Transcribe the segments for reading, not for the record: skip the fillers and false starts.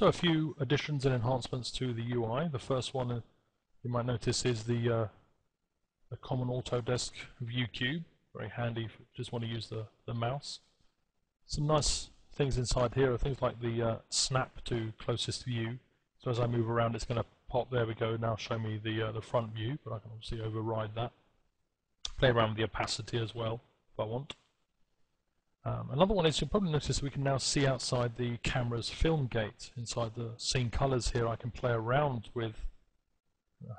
So a few additions and enhancements to the UI. The first one you might notice is the common Autodesk view cube. Very handy if you just want to use the mouse. Some nice things inside here are things like the snap to closest view. So as I move around, it's going to pop. There we go. Now show me the front view, but I can obviously override that. Play around with the opacity as well if I want. Another one is you'll probably notice we can now see outside the camera's film gate. Inside the scene colors here, I can play around with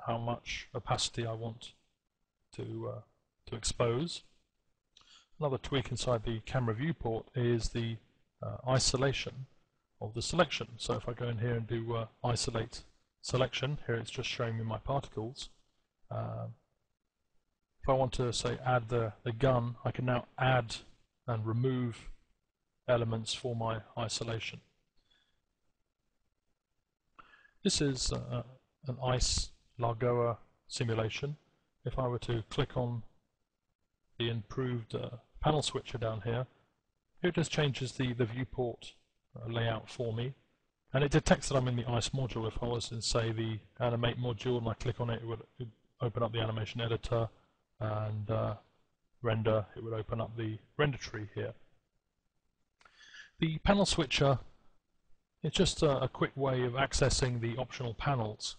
how much opacity I want to expose. Another tweak inside the camera viewport is the isolation of the selection. So if I go in here and do isolate selection, here it's just showing me my particles. If I want to, say, add the gun, I can now add and remove elements for my isolation. This is an ice Lagoa simulation. If I were to click on the improved panel switcher down here, it just changes the viewport layout for me, and it detects that I'm in the ice module. If I was in, say, the animate module and I click on it, it would open up the animation editor, and render, it would open up the render tree here. The panel switcher is just a quick way of accessing the optional panels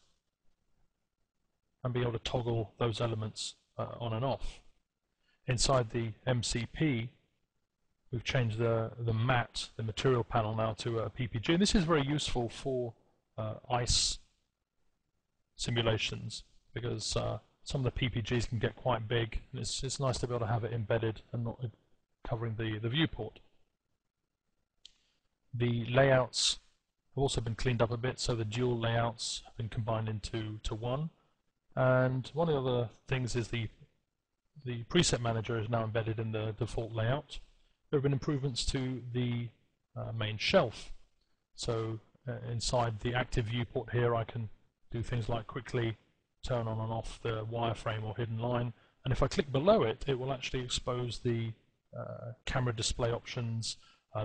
and be able to toggle those elements on and off. Inside the MCP, we've changed the matte, the material panel, now to a PPG, and this is very useful for ice simulations because some of the PPGs can get quite big, and it's nice to be able to have it embedded and not covering the viewport. The layouts have also been cleaned up a bit, so the dual layouts have been combined into one. And one of the other things is the preset manager is now embedded in the default layout. There have been improvements to the main shelf. So inside the active viewport here, I can do things like quickly turn on and off the wireframe or hidden line, and if I click below it, it will actually expose the camera display options.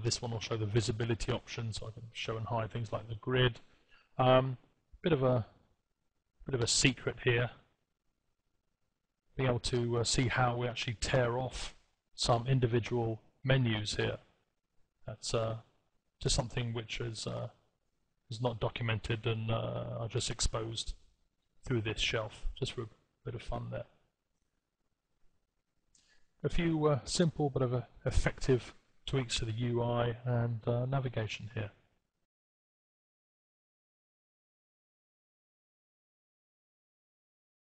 This one will show the visibility options, so I can show and hide things like the grid. Bit of a secret here, being able to see how we actually tear off some individual menus here. That's just something which is not documented, and are just exposed through this shelf, just for a bit of fun there. A few simple but effective tweaks to the UI and navigation here.